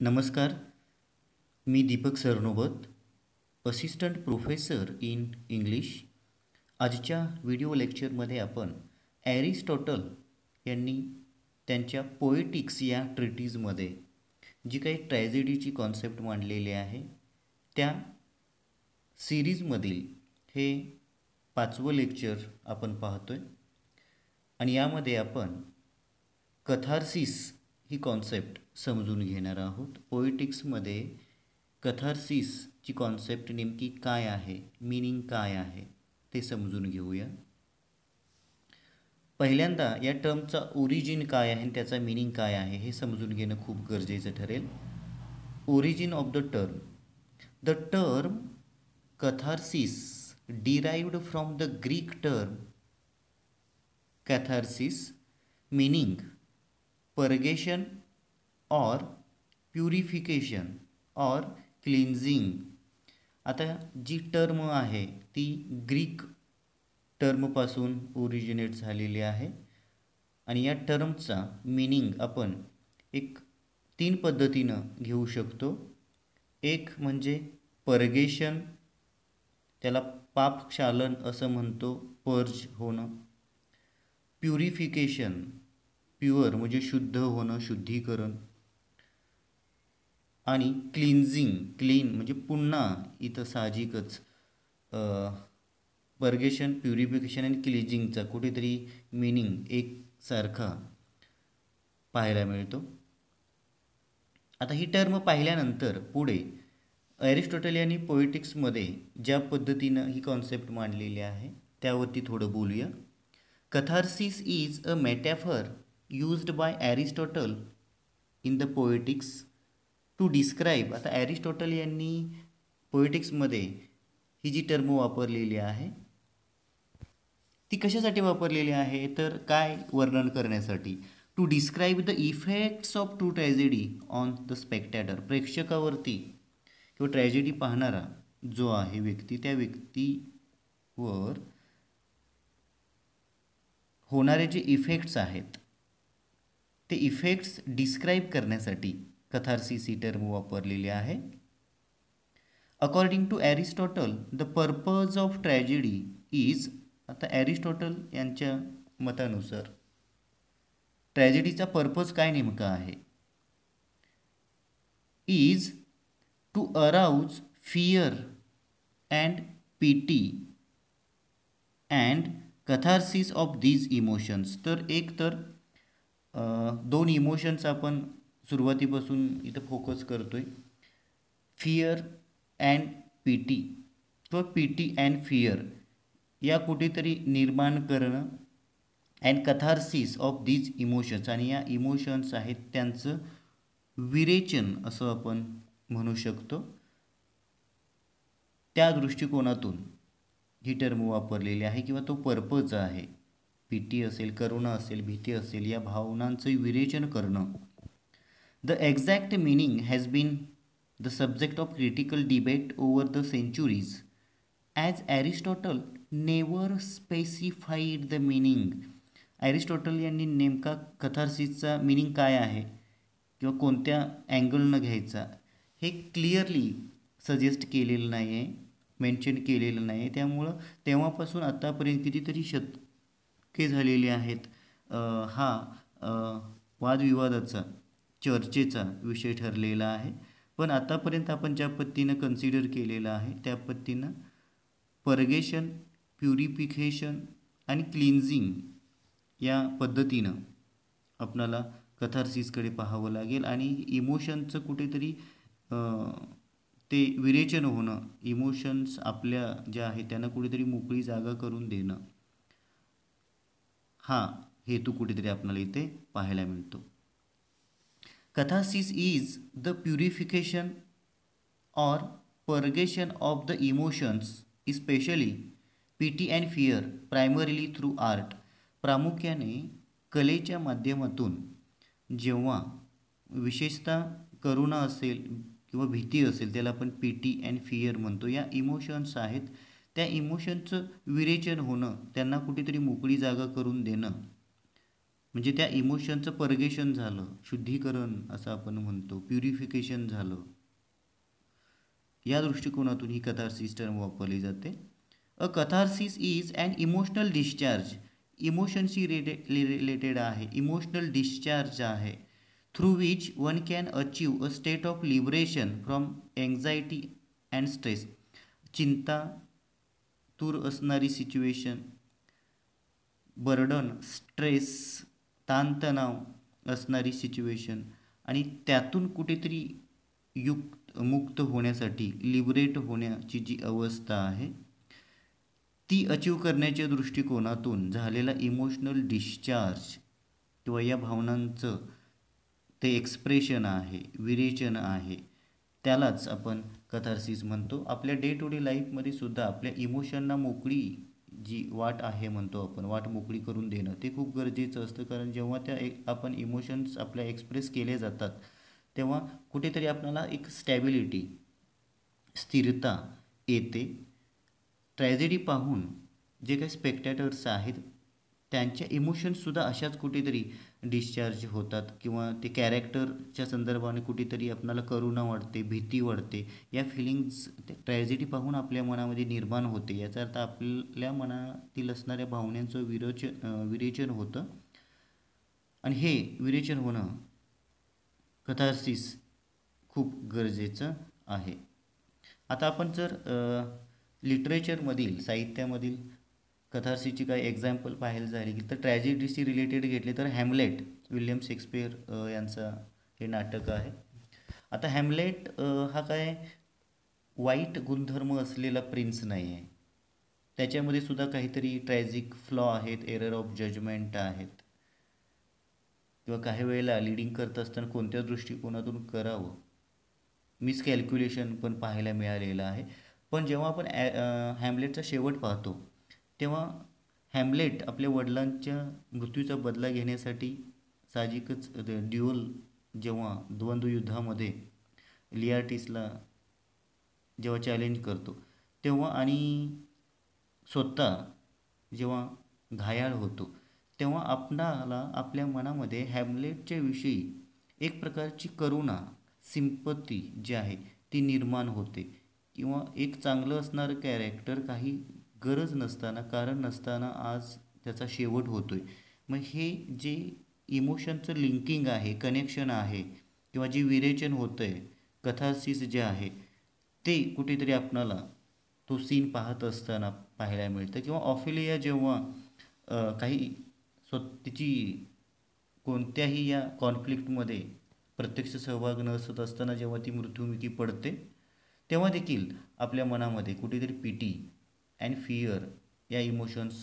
नमस्कार. मी Deepak Sarnobat, assistant professor in English. आजच्या व्हिडिओ लेक्चरमध्ये आपण ॲरिस्टॉटल यांनी त्यांच्या पोएटिक्स या ट्रिटीजमध्ये जी काही ट्रॅजेडीची कॉन्सेप्ट मांडलेली आहे त्या सिरीजमधील हे 5वं लेक्चर आपण पाहतोय. आणि यामध्ये आपण कथार्सिस ही कॉन्सेप्ट समजून घेणार आहोत. पोएटिक्समध्ये कथार्सिसची कॉन्सेप्ट नेमकी काय आहे, मीनिंग काय आहे ते समजून घेऊया. पहिल्यांदा या टर्मचा ओरिजिन काय आहे आणि त्याचा मीनिंग काय आहे हे समजून घेणं खूप गरजेचं ठरेल. Origin of the term. The term catharsis derived from the Greek term catharsis meaning purgation or purification or cleansing. आता जी टर्म आहे ती ग्रीक टर्मपासून ओरिजिनेट झालेली आहे आणि या टर्मचा मीनिंग आपण एक 3 पद्धतीनं घेऊ शकतो. एक म्हणजे पर्गेशन, त्याला पापक्षालन असं म्हणतो, पर्ज होणं. प्युरिफिकेशन, प्युअर म्हणजे शुद्ध होणं, शुद्धीकरण. आणि क्लिन्झिंग, क्लीन म्हणजे पुन्हा इथं साहजिकच पर्गेशन, प्युरिफिकेशन आणि क्लिन्झिंगचा कुठेतरी मीनिंग एकसारखा पाहायला मिळतो. आता ही टर्म पाहिल्यानंतर पुढे ॲरिस्टॉटल यांनी पोएटिक्समध्ये ज्या पद्धतीनं ही कॉन्सेप्ट मांडलेली आहे त्यावरती थोडं बोलूया. Catharsis is a metaphor used by Aristotle in the Poetics to describe. आता ॲरिस्टॉटल यांनी पोएटिक्समध्ये ही जी टर्म वापरलेली आहे ती कशासाठी वापरलेली आहे तर काय वर्णन करण्यासाठी. To describe the effects of true tragedy on the spectator. प्रेक्षकावरती किंवा ट्रॅजेडी पाहणारा जो आहे व्यक्ती, त्या व्यक्तीवर होणारे जे इफेक्ट्स आहेत ते इफेक्ट्स डिस्क्राईब करण्यासाठी कथार्सिस ही टर्म वापरलेली आहे. According to Aristotle the purpose of tragedy is. आता ॲरिस्टॉटल यांच्या मतानुसार ट्रॅजेडीचा पर्पज काय नेमका आहे. Is to arouse fear and pity and catharsis of these emotions. तर एक तर 2 इमोशन्स आपण सुरुवातीपासून इथं फोकस करतोय. फिअर अँड पीटी किंवा पीटी अँड फिअर या कुठेतरी निर्माण करणं. And catharsis of these emotions, आणि या इमोशन्स आहेत त्यांचं विरेचन असं आपण म्हणू शकतो. त्या दृष्टिकोनातून ही टर्म वापरलेली आहे किंवा तो पर्पज आहे. पीटी असेल, करुणा असेल, भीती असेल, या भावनांचं विरेचन करणं. The exact meaning has been the subject of critical debate over the centuries as Aristotle never specified the meaning. Aristotle यांनी नेमका कथार्सिसचा मिनिंग काय आहे किंवा कोणत्या अँगलनं घ्यायचा हे क्लिअरली सजेस्ट केलेलं नाही आहे, मेन्शन केलेलं नाही. त्यामुळं तेव्हापासून आत्तापर्यंत कितीतरी शतके झालेली आहेत. हा वादविवादाचा, चर्चेचा विषय ठरलेला आहे. पण आतापर्यंत आपण ज्या पद्धतीनं कन्सिडर केलेलं आहे त्या पद्धतीनं पर्गेशन, प्युरिफिकेशन आणि क्लिन्झिंग या पद्धतीनं आपणाला कथार्सिसकडे पाहावं लागेल. आणि इमोशनचं कुठेतरी ते विरेचन होणं, इमोशन्स आपल्या ज्या आहेत त्यांना कुठेतरी मोकळी जागा करून देणं, हा हेतू कुठेतरी आपल्याला इथे पाहायला मिळतो. Catharsis is the purification or purgation of the emotions especially pity and fear primarily through art. प्रामुख्याने कलेच्या माध्यमातून जेव्हा विशेषतः करुणा असेल किंवा भीती असेल त्याला आपण पीटी अँड फिअर म्हणतो, या इमोशन्स आहेत त्या इमोशनचं विरेचन होणं, त्यांना कुठेतरी मोकळी जागा करून देणं, म्हणजे त्या इमोशनचं पर्गेशन झालं, शुद्धीकरण असं आपण म्हणतो, प्युरिफिकेशन झालं. या दृष्टिकोनातून ही कथार्सिस टर्म वापरली जाते. A catharsis is and emotional discharge, इमोशनशी रिलेटेड आहे, इमोशनल डिस्चार्ज आहे, through which one can achieve a state of liberation from anxiety and stress. चिंता दूर असणारी सिच्युएशन, बर्डन, स्ट्रेस, ताणतणाव असणारी सिच्युएशन, आणि त्यातून कुठेतरी मुक्त होण्यासाठी, लिबरेट होण्याची जी अवस्था आहे ती अचीव करण्याच्या दृष्टिकोनातून झालेला इमोशनल डिस्चार्ज किंवा या भावनांचं ते एक्सप्रेशन आहे, विरेचन आहे, त्यालाच आपण कथार्सिस म्हणतो. आपल्या डे टू डे लाईफमध्ये सुद्धा आपल्या इमोशनना मोकळी जी वाट आहे म्हणतो आपण, वाट मोकळी करून देणं ते खूप गरजेचं असतं. कारण जेव्हा आपण इमोशन्स आपल्या एक्सप्रेस केले जातात तेव्हा कुठेतरी आपल्याला एक स्टॅबिलिटी, स्थिरता येते. ट्रॅजेडी पाहून जे काही स्पेक्टॅटर्स आहेत त्यांच्या इमोशन्ससुद्धा अशाच कुठेतरी डिस्चार्ज होतात, किंवा ते कॅरेक्टरच्या संदर्भाने कुठेतरी आपल्याला करुणा वाटते, भीती वाटते, या फिलिंग्स ट्रॅजेडी पाहून आपल्या मनामध्ये निर्माण होते. याचा अर्थ आपल्या मनातील असणाऱ्या भावनांचं विरेचन होतं, आणि हे विरेचन होणं कथार्सिस खूप गरजेचं आहे. आता आपण जर लिटरेचरमधील, साहित्यामधील कथार्सिसची काही एक्झाम्पल पाहायला झाली की तर ट्रॅजेडीशी रिलेटेड घेतले तर हॅमलेट, विल्यम शेक्सपियर यांचा हे नाटक आहे. आता हॅमलेट हा काय वाईट गुणधर्म असलेला प्रिन्स नाही आहे, त्याच्यामध्ये सुद्धा काहीतरी ट्रॅजिक फ्लॉ आहेत, एरर ऑफ जजमेंट आहेत, किंवा काही वेळेला लिडिंग करत असताना कोणत्या दृष्टिकोनातून करावं, मिसकॅल्क्युलेशन पण पाहायला मिळालेलं आहे. पण जेव्हा आपण हॅमलेटचा शेवट पाहतो तेव्हा हॅमलेट आपल्या वडिलांच्या मृत्यूचा बदला घेण्यासाठी साहजिकच ड्युअल, जेव्हा द्वंद्वयुद्धामध्ये लिआर्टिसला जेव्हा चॅलेंज करतो तेव्हा, आणि स्वतः जेव्हा घायाळ होतो तेव्हा आपणाला आपल्या मनामध्ये हॅमलेटच्या विषयी एक प्रकारची करुणा, सिंपती जी आहे ती निर्माण होते, किंवा एक चांगलं असणारं कॅरेक्टर काही गरज नसताना, कारण नसताना आज त्याचा शेवट होतो आहे. मग हे जे इमोशनचं लिंकिंग आहे, कनेक्शन आहे, किंवा जे विरेचन होतं आहे, कथार्सिस जे आहे ते कुठेतरी आपणाला तो सीन पाहत असताना पाहायला मिळतं. किंवा ऑफेलिया जेव्हा काही तिची कोणत्याही या कॉन्फ्लिक्टमध्ये प्रत्यक्ष सहभाग नसत असताना जेव्हा ती मृत्युमुखी पडते तेव्हा देखील आपल्या मनामध्ये कुठेतरी पिटी अँड फिअर या इमोशन्स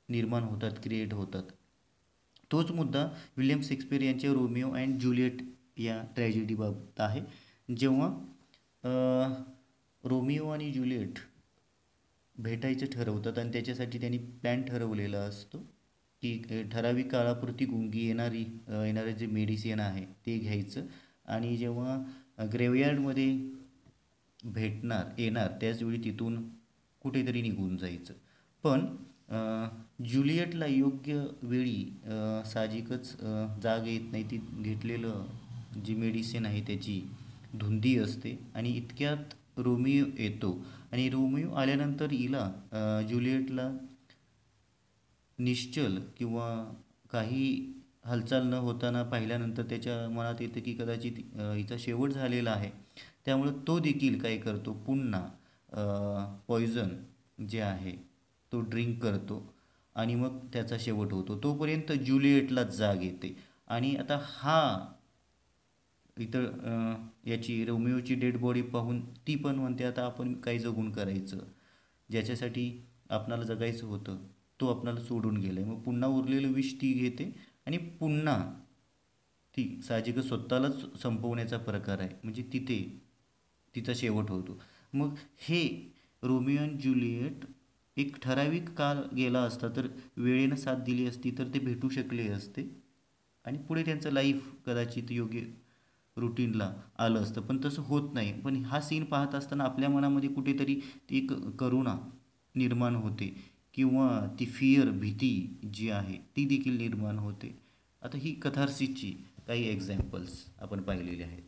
निर्माण होतात, क्रिएट होतात. तोच मुद्दा विल्यम शेक्सपियर यांच्या रोमिओ अँड ज्युलियट या ट्रॅजेडीबाबत आहे. जेव्हा रोमिओ आणि ज्युलियट भेटायचं ठरवतात आणि त्याच्यासाठी त्यांनी प्लॅन ठरवलेला असतो की ठराविक काळापुरती गुंगी येणारं जे मेडिसिन आहे ते घ्यायचं, आणि जेव्हा ग्रेवयार्डमध्ये येणार त्याचवेळी तिथून कुठेतरी निघून जायचं. पण ज्युलियटला योग्य वेळी साहजिकच जाग येत नाही, ती घेतलेलं जी मेडिसिन आहे त्याची धुंदी असते, आणि इतक्यात रोमिओ येतो, आणि रोमिओ आल्यानंतर हिला ज्युलियटला निश्चल किंवा काही हालचाल न होताना पाहिल्यानंतर त्याच्या मनात येतं की कदाचित हिचा शेवट झालेला आहे. त्यामुळं तो देखील काय करतो, पुन्हा पॉयझन जे आहे तो ड्रिंक करतो, आणि मग त्याचा शेवट होतो. तोपर्यंत ज्युलियटला जाग येते, आणि आता इथं याची रोमिओची डेड बॉडी पाहून ती पण म्हणते आता आपण काही जगून करायचं, ज्याच्यासाठी आपणाला जगायचं होतं तो आपणाला सोडून गेला आहे. मग पुन्हा उरलेलं विष ती घेते, आणि पुन्हा ती साहजिकच स्वतःलाच संपवण्याचा प्रकार आहे, म्हणजे तिचा शेवट होतो. मग हे रोमिओ अँड ज्युलियट एक ठराविक काळ गेला असता तर, वेळेनं साथ दिली असती तर ते भेटू शकले असते, आणि पुढे त्यांचं लाईफ कदाचित योग्य रुटीनला आलं असतं. पण तसं होत नाही. पण हा सीन पाहत असताना आपल्या मनामध्ये कुठेतरी ती एक करुणा निर्माण होते, किंवा ती फिअर, भीती जी आहे ती देखील निर्माण होते. आता ही कथार्सिसची काही एक्झाम्पल्स आपण पाहिलेली आहेत.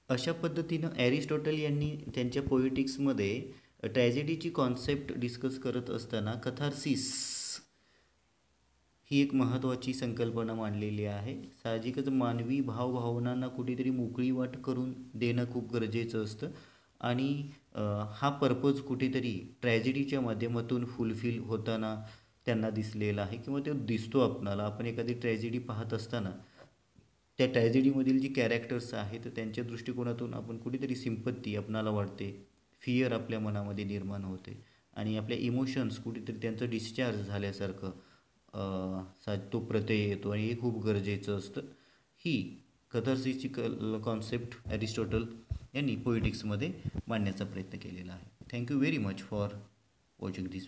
अशा पद्धतीनं ॲरिस्टॉटल यांनी त्यांच्या पोएटिक्समध्ये ट्रॅजेडीची कॉन्सेप्ट डिस्कस करत असताना कथार्सिस ही एक महत्त्वाची संकल्पना मांडलेली आहे. साहजिकच मानवी भावभावनांना कुठेतरी मोकळी वाट करून देणं खूप गरजेचं असतं आणि हा पर्पज कुठेतरी ट्रॅजेडीच्या माध्यमातून फुलफिल होताना त्यांना दिसलेला आहे किंवा तो दिसतो आपणाला. आपण एखादी ट्रॅजेडी पाहत असताना त्या ट्रॅजेडीमधील जी कॅरेक्टर्स आहेत त्यांच्या दृष्टिकोनातून आपण कुठेतरी सिंपत्ती आपणाला वाटते, फिअर आपल्या मनामध्ये निर्माण होते आणि आपल्या इमोशन्स कुठेतरी त्यांचं डिस्चार्ज झाल्यासारखं तो प्रत्यय येतो आणि हे खूप गरजेचं असतं. ही कथार्सिसची कॉन्सेप्ट ॲरिस्टॉटल यांनी पोएटिक्समध्ये मांडण्याचा प्रयत्न केलेला आहे. Thank you very much for watching this.